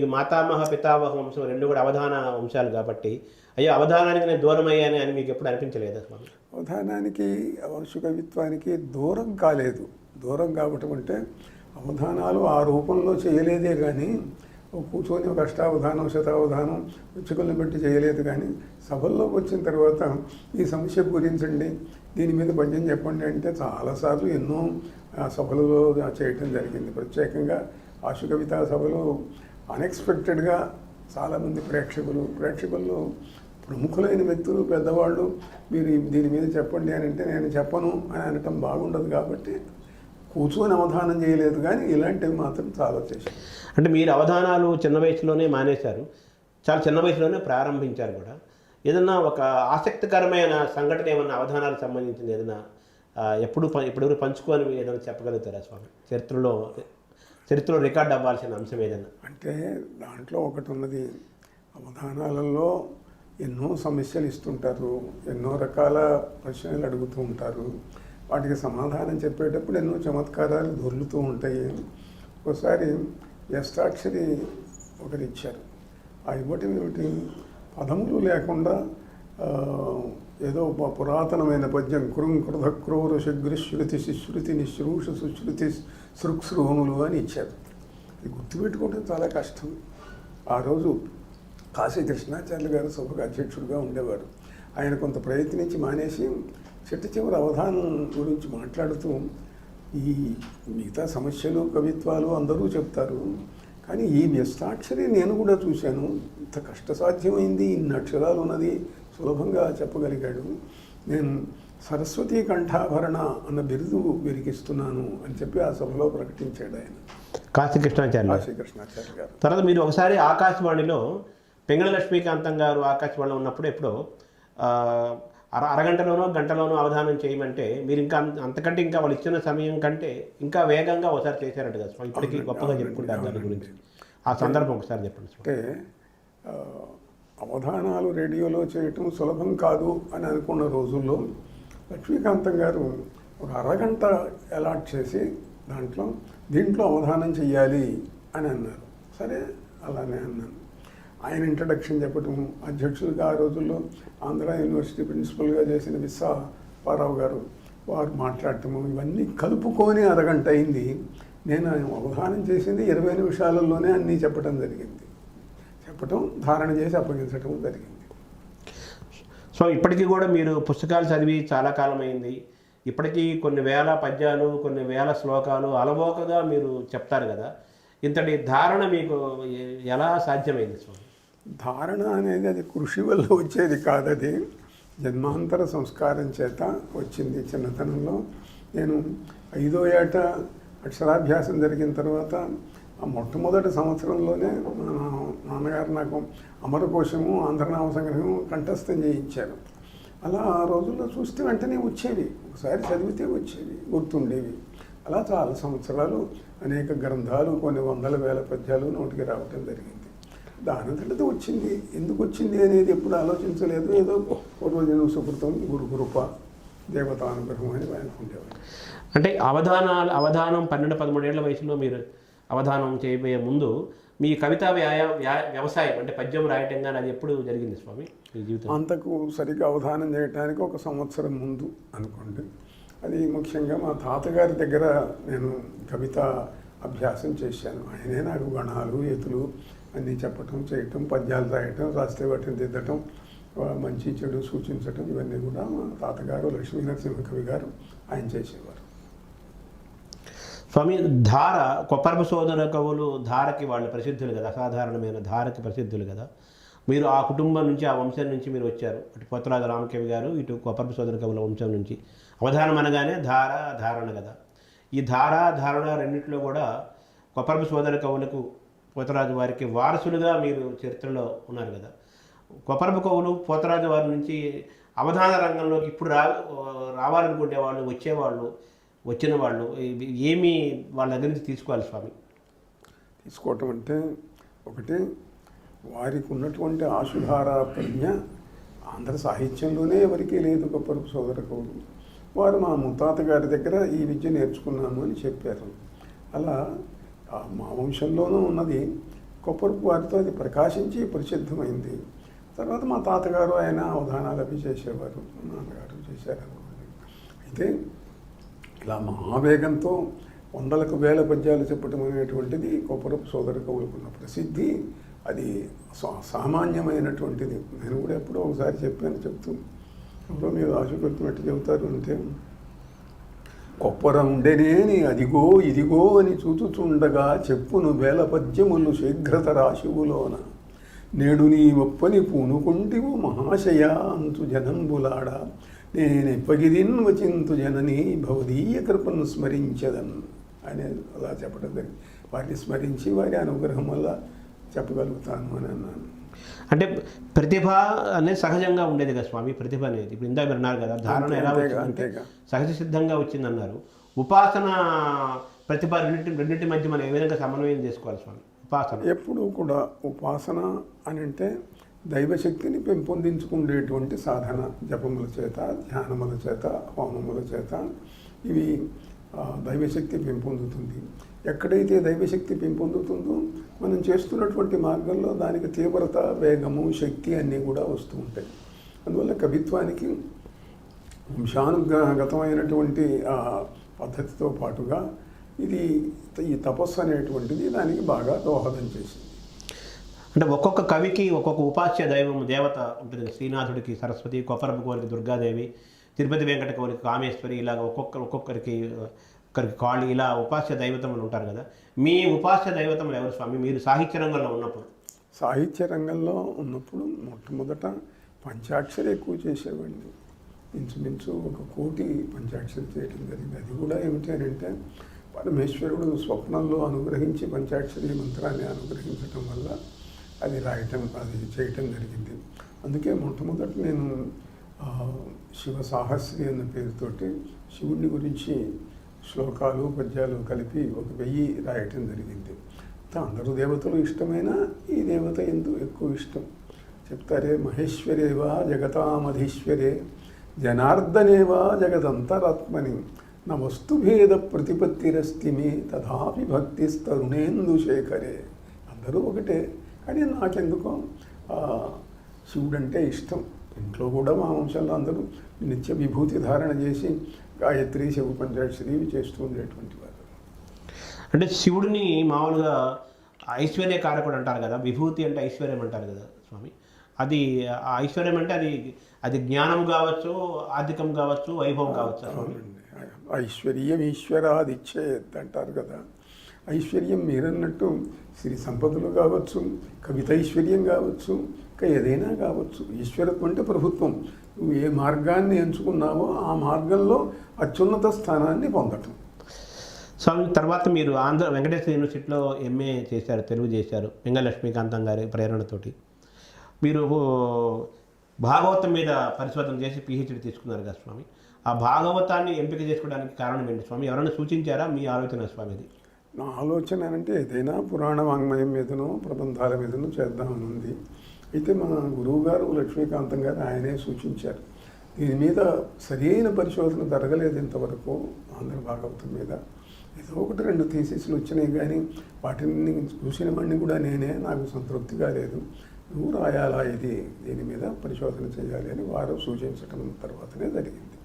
ఈ మాతామహ పితామహ వంశం రెండు కూడా అవధాన వంశాలు కాబట్టి అయ్యో అవధానానికి నేను దూరం అయ్యాను అని మీకు ఎప్పుడు అనిపించలేదు స్వామి? అవధానానికి వంశ కవిత్వానికి దూరం కాలేదు. దూరం కావటం అంటే అవధానాలు ఆ రూపంలో చేయలేదే కానీ కూర్చొని ఒక అష్టావధానం శతావధానం ఉచ్చుకులను పెట్టి చేయలేదు. కానీ సభల్లోకి వచ్చిన తర్వాత ఈ సమస్య గురించండి, దీని మీద పద్యం చెప్పండి అంటే చాలాసార్లు ఎన్నో సభలలో చేయటం జరిగింది. ప్రత్యేకంగా ఆశు కవితా సభలో అన్ఎక్స్పెక్టెడ్గా చాలామంది ప్రేక్షకుల్లో ప్రముఖులైన వ్యక్తులు పెద్దవాళ్ళు మీరు దీని మీద చెప్పండి అని అంటే నేను చెప్పను అని అనటం బాగుండదు కాబట్టి కూర్చొని అవధానం చేయలేదు. కానీ ఇలాంటివి మాత్రం చాలా చేశారు. అంటే మీరు అవధానాలు చిన్న వయసులోనే మానేశారు, చాలా చిన్న వయసులోనే ప్రారంభించారు కూడా. ఏదన్నా ఒక ఆసక్తికరమైన సంఘటన ఏమన్నా అవధానాలకు సంబంధించింది ఏదైనా ఎప్పుడు పంచుకొని ఏదైనా చెప్పగలుగుతారా స్వామి? చరిత్రలో రికార్డ్ అవ్వాల్సిన అంశం ఏదైనా అంటే దాంట్లో ఒకటి ఉన్నది, అవధానాలలో ఎన్నో సమస్యలు ఇస్తుంటారు, ఎన్నో రకాల ప్రశ్నలు అడుగుతూ ఉంటారు. వాటికి సమాధానం చెప్పేటప్పుడు ఎన్నో చమత్కారాలు దొర్లుతూ ఉంటాయి. ఒకసారి వ్యస్తాక్షరి ఒకటి ఇచ్చారు. ఆ ఇవ్వటం ఏమిటి, పదములు లేకుండా ఏదో పురాతనమైన పద్యం కృంకృధ క్రూర శగ్రి శృతి శిశృతి నిశ్రూష సుశ్రుతి సృక్స్రోములు అని ఇచ్చారు. ఇది గుర్తుపెట్టుకోవడం చాలా కష్టం. ఆ రోజు కాశీ కృష్ణాచార్య గారు సభకు అధ్యక్షుడిగా ఉండేవారు. ఆయన కొంత ప్రయత్నించి మానేసి చివరి అవధానం గురించి మాట్లాడుతూ ఈ మిగతా సమస్యలు కవిత్వాలు అందరూ చెప్తారు, కానీ ఈ వ్యస్తాక్షరి నేను కూడా చూశాను, ఇంత కష్టసాధ్యమైంది, ఇన్ని అక్షరాలు ఉన్నది సులభంగా చెప్పగలిగాడు. నేను సరస్వతీ కంఠాభరణ అన్న బిరుదు విరిగిస్తున్నాను అని చెప్పి ఆ సభలో ప్రకటించాడు ఆయన, కాశీ కృష్ణాచార్య గారు. తర్వాత మీరు ఒకసారి ఆకాశవాణిలో పెంగళ లక్ష్మీకాంతం గారు ఆకాశవాణిలో ఉన్నప్పుడు ఎప్పుడో అరగంటలోనో గంటలోనో అవధానం చేయమంటే మీరు ఇంకా అంతకంటే ఇంకా వాళ్ళు ఇచ్చిన సమయం కంటే ఇంకా వేగంగా ఒకసారి చేశారట కదా. ఇప్పటికీ గొప్పగా చెప్పుకుంటారు దాని గురించి. ఆ సందర్భం ఒకసారి చెప్పండి. అంటే అవధానాలు రేడియోలో చేయటం సులభం కాదు అని అనుకున్న రోజుల్లో లక్ష్మీకాంతం గారు ఒక అరగంట అలాట్ చేసి దీంట్లో అవధానం చెయ్యాలి అని అన్నారు. సరే అలానే అన్నాను. ఆయన ఇంట్రడక్షన్ చెప్పటం, అధ్యక్షులుగా ఆ రోజుల్లో ఆంధ్ర యూనివర్సిటీ ప్రిన్సిపల్గా చేసిన విశ్వారావు గారు వారు మాట్లాడటము, ఇవన్నీ కలుపుకొని అరగంట అయింది. నేను అవధానం చేసింది 20 నిమిషాలలోనే అన్నీ చెప్పడం జరిగింది. ధారణ చేసి అప్పగించడం జరిగింది. సో ఇప్పటికీ కూడా మీరు పుస్తకాలు చదివి చాలా కాలం అయింది. ఇప్పటికీ కొన్ని వేల పద్యాలు, కొన్ని వేల శ్లోకాలు అలవోకగా మీరు చెప్తారు కదా. ఇంతటి ధారణ మీకు ఎలా సాధ్యమైంది స్వామి? ధారణ అనేది అది కృషి వల్ల వచ్చేది కాదు, అది జన్మాంతర సంస్కారం చేత వచ్చింది. చిన్నతనంలో నేను 5వ ఏట అక్షరాభ్యాసం జరిగిన తర్వాత ఆ మొట్టమొదటి సంవత్సరంలోనే మా నాన్నగారు నాకు అమరకోశము, ఆంధ్రనామ సంగ్రహము కంఠస్థం చేయించారు. అలా ఆ రోజుల్లో చూస్తే వెంటనే వచ్చేవి, ఒకసారి చదివితే వచ్చేవి, గుర్తుండేవి. అలా చాలా సంవత్సరాలు అనేక గ్రంథాలు, కొన్ని వందల వేల పద్యాలు నోటికి రావటం జరిగింది. దానంతటితో వచ్చింది. ఎందుకు వచ్చింది అనేది ఎప్పుడు ఆలోచించలేదు. ఏదో పూర్వజన్మ సుకృతం, గురుకృప, దేవతానుగ్రహం అని అనుకుంటేవారు. అంటే అవధానం 12-13 ఏళ్ల వయసులో మీరు అవధానం చేయబోయే ముందు మీ కవితా వ్యవసాయం అంటే పద్యం రాయటం కానీ అది ఎప్పుడు జరిగింది స్వామి మీ జీవితం? అంతకు సరిగ్గా అవధానం చేయడానికి 1 సంవత్సరం ముందు అనుకోండి. అది ముఖ్యంగా మా తాతగారి దగ్గర నేను కవిత అభ్యాసం చేశాను. ఆయనే నాకు గణాలు, ఎతులు అన్నీ చెప్పటం, చేయటం, పద్యాలు రాయటం, రాస్తే వాటిని దిద్దటం, మంచి చెడు సూచించటం, ఇవన్నీ కూడా మా తాతగారు లక్ష్మీనరసింహ కవి గారు ఆయన చేసేవారు. స్వామి, ధార కొప్పర్ప సోదర కవులు ధారకి వాళ్ళు ప్రసిద్ధులు కదా, అసాధారణమైన ధారకి ప్రసిద్ధులు కదా. మీరు ఆ కుటుంబం నుంచి, ఆ వంశం నుంచి మీరు వచ్చారు. అటు పోతరాజు రామకవి గారు, ఇటు కొప్పర్ప సోదర కవుల వంశం నుంచి. అవధానం అనగానే ధారణ కదా. ఈ ధారణ రెండింటిలో కూడా కొప్పర్ప సోదర కవులకు, పోతరాజు వారికి వారసులుగా మీరు చరిత్రలో ఉన్నారు కదా. కొప్పర్ప కవులు పోతరాజు వారి నుంచి అవధాన రంగంలోకి ఇప్పుడు రావాలనుకునే వాళ్ళు, వచ్చిన వాళ్ళు ఏమి వాళ్ళ దగ్గర నుంచి తీసుకోవాలి స్వామి? తీసుకోవటం అంటే ఒకటి, వారికి ఉన్నటువంటి ఆశుధార ప్రజ్ఞ ఆంధ్ర సాహిత్యంలోనే ఎవరికీ లేదు. కొప్పర్ప సోదర కవులు వారు మా ముత్తాత గారి దగ్గర ఈ విద్య నేర్చుకున్నాము అని చెప్పారు. అలా మా వంశంలోనూ ఉన్నది. కొప్పరపు వారితో అది ప్రకాశించి ప్రసిద్ధమైంది. తర్వాత మా తాతగారు ఆయన అవధానాలు అవి చేసేవారు, నాన్నగారు చేశారనుకోండి. అయితే ఇలా మహావేగంతో వందలకు వేల పద్యాలు చెప్పటం అనేటువంటిది కొప్పరపు సోదర కవులకున్న ప్రసిద్ధి. అది సామాన్యమైనటువంటిది. నేను కూడా ఎప్పుడో ఒకసారి చెప్తూ ఎవరో మీరు ఆశపెడుతున్నట్టు చెబుతారు అంటే, కొప్పరండెనేని అదిగో ఇదిగో అని చూచుచుండగా చెప్పును వేల పద్యములు శీఘ్రత రాశివులోన నేడు నీ ఒప్పని పూనుకుంటివు మహాశయ అంతు జనంబులాడ నేనెప్పగిరిన్ వచింతు జనని భవదీయ కృపను స్మరించదన్ అని అలా చెప్పడం జరిగింది. వారిని స్మరించి వారి అనుగ్రహం వల్ల చెప్పగలుగుతాను అని అన్నాను. అంటే ప్రతిభ అనేది సహజంగా ఉండేది కదా స్వామి. ప్రతిభ అనేది ఇప్పుడు ఇందాక మీరు అన్నారు కదా, ధారణ ఎలా వచ్చిందంటే సహజ సిద్ధంగా వచ్చిందన్నారు. ఉపాసన ప్రతిభ రెండింటి మధ్య మనం ఏ విధంగా సమన్వయం చేసుకోవాలి స్వామి? ఉపాసన ఎప్పుడు కూడా ఉపాసన అని అంటే దైవశక్తిని పెంపొందించుకునేటువంటి సాధన. జపముల చేత, ధ్యానముల చేత, హోమముల చేత ఇవి దైవశక్తి పెంపొందుతుంది. ఎక్కడైతే దైవశక్తి పెంపొందుతుందో మనం చేస్తున్నటువంటి మార్గంలో దానికి తీవ్రత, వేగము, శక్తి అన్నీ కూడా వస్తూ ఉంటాయి. అందువల్ల కవిత్వానికి వంశానుగతమైనటువంటి పద్ధతితో పాటుగా ఈ తపస్సు అనేటువంటిది దానికి బాగా దోహదం చేసింది. అంటే ఒక్కొక్క కవికి ఒక్కొక్క ఉపాస్య దైవం దేవత ఉంటుంది. శ్రీనాథుడికి సరస్వతి, కొప్పరపు కవులకి దుర్గాదేవి, తిరుపతి వెంకట కవులకి కామేశ్వరి, ఇలాగ ఒక్కొక్కరికి కాళీ, ఇలా ఉపాస్య దైవతములు ఉంటారు కదా. మీ ఉపాస్య దైవతములు ఎవరు స్వామి మీరు సాహిత్య రంగంలో ఉన్నప్పుడు? సాహిత్య రంగంలో ఉన్నప్పుడు మొట్టమొదట పంచాక్షరి ఎక్కువ చేసేవాడిని. ఇంచుమించు 1 కోటి పంచాక్షరి చేయడం జరిగింది. అది కూడా ఏమిటి అని అంటే పరమేశ్వరుడు స్వప్నంలో అనుగ్రహించి పంచాక్షరి మంత్రాన్ని అనుగ్రహించటం వల్ల అది చేయటం జరిగింది. అందుకే మొట్టమొదట నేను శివ సాహస్రి అన్న పేరుతోటి శివుడిని గురించి శ్లోకాలు, పద్యాలు కలిపి 1000 రాయటం జరిగింది. అందరూ దేవతలు ఇష్టమైన ఈ దేవత ఎందుకు ఎక్కువ ఇష్టం చెప్తారే. మహేశ్వరేవా జగతామధీశ్వరే జనార్దనేవా జగదంతరాత్మని నా వస్తుభేద ప్రతిపత్తిరస్తి మే తథాపి భక్తిస్తరుణేందు శేఖరే. అందరూ ఒకటే, కానీ నాకెందుకో శివుడంటే ఇష్టం. ఇంట్లో కూడా మా వంశంలో అందరూ నిత్య విభూతి ధారణ చేసి గాయత్రి, శివ పంచాక్షరి ఇవి చేస్తూ ఉండేటువంటి వారు. అంటే శివుడిని మామూలుగా ఐశ్వర్యకారకుడు అంటారు కదా, విభూతి అంటే ఐశ్వర్యం అంటారు కదా స్వామి. అది ఐశ్వర్యం అంటే అది జ్ఞానం కావచ్చు, ఆర్థికం కావచ్చు, వైభవం కావచ్చు స్వామి. ఐశ్వర్యం ఈశ్వరాదిచ్చేత్ అంటారు కదా. ఐశ్వర్యం మీరన్నట్టు సిరి సంపదలు కావచ్చు, కవిత ఐశ్వర్యం కావచ్చు, ఇంకా ఏదైనా కావచ్చు. ఈశ్వరత్వం అంటే ప్రభుత్వం. నువ్వు ఏ మార్గాన్ని ఎంచుకున్నావో ఆ మార్గంలో అత్యున్నత స్థానాన్ని పొందటం. స్వామి తర్వాత మీరు ఆంధ్ర వెంకటేశ్వర యూనివర్సిటీలో ఎంఏ చేశారు, తెలుగు చేశారు, వెంగ లక్ష్మీకాంతం గారి ప్రేరణతోటి. మీరు భాగవతం మీద పరిశోధన చేసి పిహెచ్డి తీసుకున్నారు కదా స్వామి. ఆ భాగవతాన్ని ఎంపిక చేసుకోవడానికి కారణం ఏంటి స్వామి? ఎవరైనా సూచించారా? మీ ఆలోచన స్వామి ఇది? నా ఆలోచన అంటే ఏదైనా పురాణ వాంగ్మయం మీదనో ప్రబంధాల మీదనో చేద్దామని ఉంది. అయితే మా గురువు గారు లక్ష్మీకాంతం గారు ఆయనే సూచించారు. దీని మీద సరైన పరిశోధన జరగలేదు ఇంతవరకు ఆంధ్ర భాగవతం మీద. ఏదో 1-2 థీసిస్లు వచ్చినాయి, కానీ వాటిని చూసిన వాడిని కూడా నేనే, నాకు సంతృప్తిగా లేదు. నువ్వు రాయాలా, దీని మీద పరిశోధన చేయాలి అని వారు సూచించడం తర్వాతనే జరిగింది.